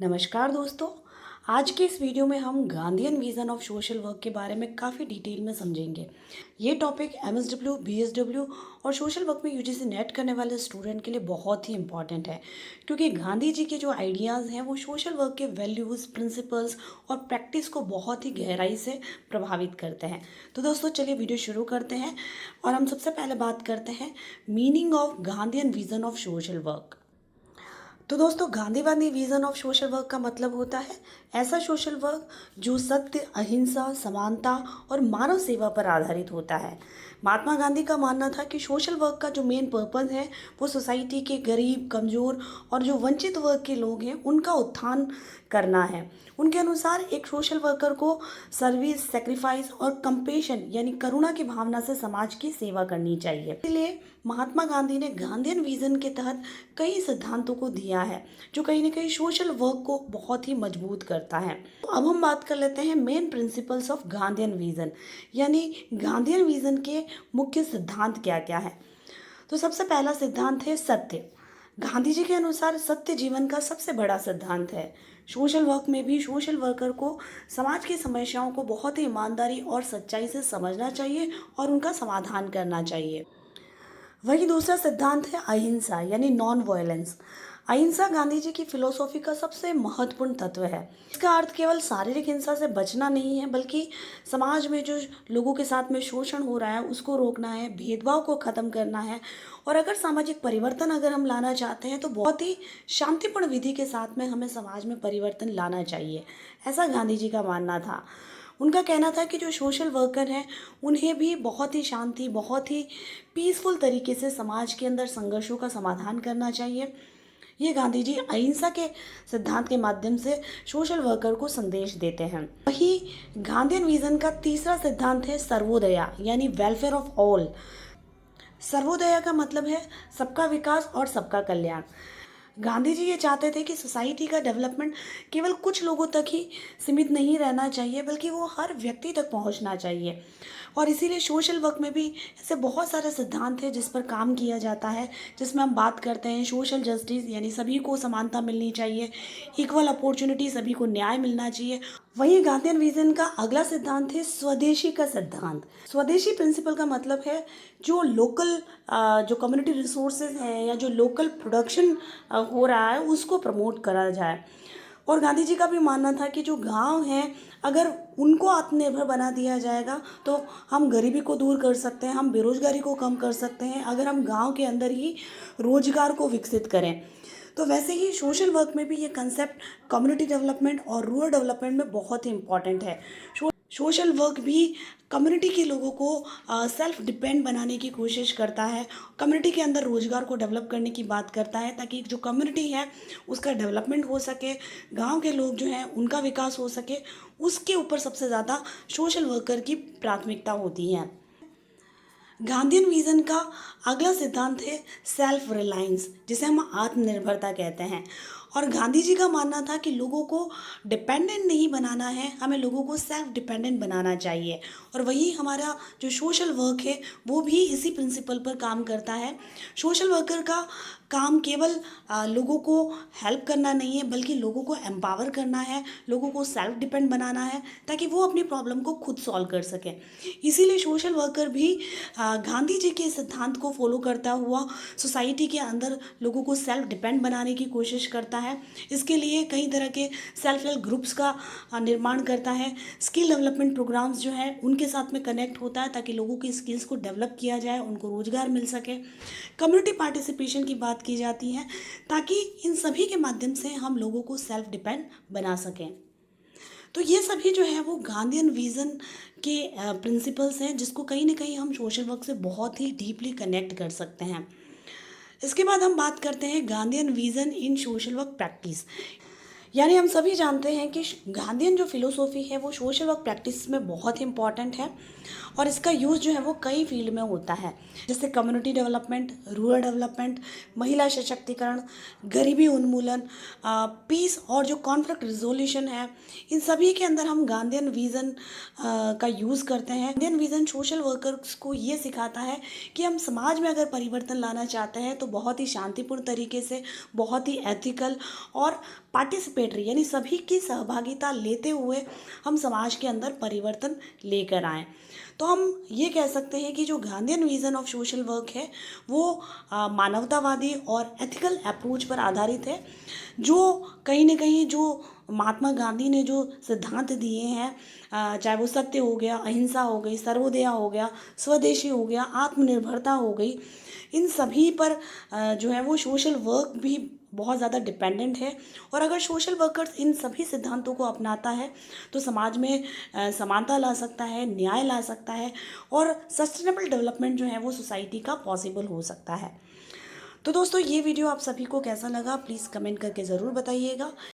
नमस्कार दोस्तों। आज के इस वीडियो में हम Gandhian vision of social work के बारे में काफ़ी डिटेल में समझेंगे। ये टॉपिक एमएसडब्ल्यू, बीएसडब्ल्यू और सोशल वर्क में यूजीसी नेट करने वाले स्टूडेंट के लिए बहुत ही इंपॉर्टेंट है, क्योंकि गांधी जी के जो आइडियाज़ हैं वो सोशल वर्क के वैल्यूज़, प्रिंसिपल्स और प्रैक्टिस को बहुत ही गहराई से प्रभावित करते हैं। तो दोस्तों चलिए वीडियो शुरू करते हैं और हम सबसे पहले बात करते हैं meaning of Gandhian vision of social work. तो दोस्तों गांधीवादी विजन ऑफ सोशल वर्क का मतलब होता है ऐसा सोशल वर्क जो सत्य, अहिंसा, समानता और मानव सेवा पर आधारित होता है। महात्मा गांधी का मानना था कि सोशल वर्क का जो मेन पर्पस है वो सोसाइटी के गरीब, कमज़ोर और जो वंचित वर्ग के लोग हैं उनका उत्थान करना है। उनके अनुसार एक सोशल वर्कर को सर्विस, सेक्रीफाइस और कंपेशन यानी करुणा की भावना से समाज की सेवा करनी चाहिए। इसलिए महात्मा गांधी ने गांधीयन विजन के तहत कई सिद्धांतों को दिया है जो कहीं ना कहीं सोशल वर्क को बहुत ही मजबूत करता है। तो अब हम बात कर लेते हैं main principles of Gandhian vision, यानी गांधीयन विजन के मुख्य सिद्धांत क्या क्या है। तो सबसे पहला सिद्धांत है सत्य। गांधी जी के अनुसार सत्य जीवन का सबसे बड़ा सिद्धांत है। सोशल वर्क में भी सोशल वर्कर को समाज की समस्याओं को बहुत ही ईमानदारी और सच्चाई से समझना चाहिए और उनका समाधान करना चाहिए। वही दूसरा सिद्धांत है अहिंसा यानी नॉन वायलेंस। अहिंसा गांधी जी की फिलोसॉफी का सबसे महत्वपूर्ण तत्व है। इसका अर्थ केवल शारीरिक हिंसा से बचना नहीं है, बल्कि समाज में जो लोगों के साथ में शोषण हो रहा है उसको रोकना है, भेदभाव को ख़त्म करना है। और अगर सामाजिक परिवर्तन अगर हम लाना चाहते हैं तो बहुत ही शांतिपूर्ण विधि के साथ में हमें समाज में परिवर्तन लाना चाहिए, ऐसा गांधी जी का मानना था। उनका कहना था कि जो सोशल वर्कर हैं उन्हें भी बहुत ही शांति, बहुत ही पीसफुल तरीके से समाज के अंदर संघर्षों का समाधान करना चाहिए। ये गांधी जी अहिंसा के सिद्धांत के माध्यम से सोशल वर्कर को संदेश देते हैं। वही गांधीयन विजन का तीसरा सिद्धांत है सर्वोदया यानी वेलफेयर ऑफ ऑल। सर्वोदया का मतलब है सबका विकास और सबका कल्याण। गांधी जी ये चाहते थे कि सोसाइटी का डेवलपमेंट केवल कुछ लोगों तक ही सीमित नहीं रहना चाहिए, बल्कि वो हर व्यक्ति तक पहुंचना चाहिए। और इसीलिए सोशल वर्क में भी ऐसे बहुत सारे सिद्धांत हैं जिस पर काम किया जाता है, जिसमें हम बात करते हैं सोशल जस्टिस यानी सभी को समानता मिलनी चाहिए, इक्वल अपॉर्चुनिटी, सभी को न्याय मिलना चाहिए। वहीं गांधीयन विजन का अगला सिद्धांत है स्वदेशी का सिद्धांत। स्वदेशी प्रिंसिपल का मतलब है जो लोकल जो कम्युनिटी रिसोर्सेज हैं या जो लोकल प्रोडक्शन हो रहा है उसको प्रमोट करा जाए। और गांधी जी का भी मानना था कि जो गांव हैं अगर उनको आत्मनिर्भर बना दिया जाएगा तो हम गरीबी को दूर कर सकते हैं, हम बेरोजगारी को कम कर सकते हैं, अगर हम गांव के अंदर ही रोजगार को विकसित करें। तो वैसे ही सोशल वर्क में भी ये कंसेप्ट कम्युनिटी डेवलपमेंट और रूरल डेवलपमेंट में बहुत ही इम्पॉर्टेंट है। सोशल वर्क भी कम्युनिटी के लोगों को सेल्फ डिपेंड बनाने की कोशिश करता है, कम्युनिटी के अंदर रोजगार को डेवलप करने की बात करता है, ताकि जो कम्युनिटी है उसका डेवलपमेंट हो सके, गांव के लोग जो हैं उनका विकास हो सके। उसके ऊपर सबसे ज़्यादा सोशल वर्कर की प्राथमिकता होती है। गांधीयन विजन का अगला सिद्धांत है सेल्फ रिलायंस, जिसे हम आत्मनिर्भरता कहते हैं। और गांधी जी का मानना था कि लोगों को डिपेंडेंट नहीं बनाना है, हमें लोगों को सेल्फ डिपेंडेंट बनाना चाहिए। और वही हमारा जो सोशल वर्क है वो भी इसी प्रिंसिपल पर काम करता है। सोशल वर्कर का काम केवल लोगों को हेल्प करना नहीं है, बल्कि लोगों को एम्पावर करना है, लोगों को सेल्फ डिपेंड बनाना है, ताकि वो अपनी प्रॉब्लम को खुद सॉल्व कर सकें। इसीलिए सोशल वर्कर भी गांधी जी के सिद्धांत को फॉलो करता हुआ सोसाइटी के अंदर लोगों को सेल्फ डिपेंड बनाने की कोशिश करता है। इसके लिए कई तरह के सेल्फ हेल्प ग्रुप्स का निर्माण करता है, स्किल डेवलपमेंट प्रोग्राम्स जो हैं उनके साथ में कनेक्ट होता है, ताकि लोगों की स्किल्स को डेवलप किया जाए, उनको रोजगार मिल सके। कम्युनिटी पार्टिसिपेशन की बात की जाती है, ताकि इन सभी के माध्यम से हम लोगों को सेल्फ डिपेंड बना सकें। तो ये सभी जो है वो गांधीयन विज़न के प्रिंसिपल्स हैं, जिसको कहीं ना कहीं हम सोशल वर्क से बहुत ही डीपली कनेक्ट कर सकते हैं। इसके बाद हम बात करते हैं गांधीयन विज़न इन सोशल वर्क प्रैक्टिस। यानी हम सभी जानते हैं कि गांधीयन जो फिलोसॉफी है वो सोशल वर्क प्रैक्टिस में बहुत इंपॉर्टेंट है, और इसका यूज़ जो है वो कई फील्ड में होता है, जैसे कम्युनिटी डेवलपमेंट, रूरल डेवलपमेंट, महिला सशक्तिकरण, गरीबी उन्मूलन, पीस और जो कॉन्फ्लिक्ट रिजोल्यूशन है, इन सभी के अंदर हम गांधीयन विज़न का यूज़ करते हैं। गांधीयन विज़न सोशल वर्कर्स को ये सिखाता है कि हम समाज में अगर परिवर्तन लाना चाहते हैं तो बहुत ही शांतिपूर्ण तरीके से, बहुत ही एथिकल और पार्टिसिपेटरी यानी सभी की सहभागिता लेते हुए हम समाज के अंदर परिवर्तन लेकर आएँ। तो हम ये कह सकते हैं कि जो Gandhian vision of social work है वो मानवतावादी और एथिकल अप्रोच पर आधारित है, जो कहीं न कहीं जो महात्मा गांधी ने जो सिद्धांत दिए हैं, चाहे वो सत्य हो गया, अहिंसा हो गई, सर्वोदया हो गया, स्वदेशी हो गया, आत्मनिर्भरता हो गई, इन सभी पर जो है वो सोशल वर्क भी बहुत ज़्यादा डिपेंडेंट है। और अगर सोशल वर्कर्स इन सभी सिद्धांतों को अपनाता है तो समाज में समानता ला सकता है, न्याय ला सकता है और सस्टेनेबल डेवलपमेंट जो है वो सोसाइटी का पॉसिबल हो सकता है। तो दोस्तों, ये वीडियो आप सभी को कैसा लगा प्लीज़ कमेंट करके ज़रूर बताइएगा।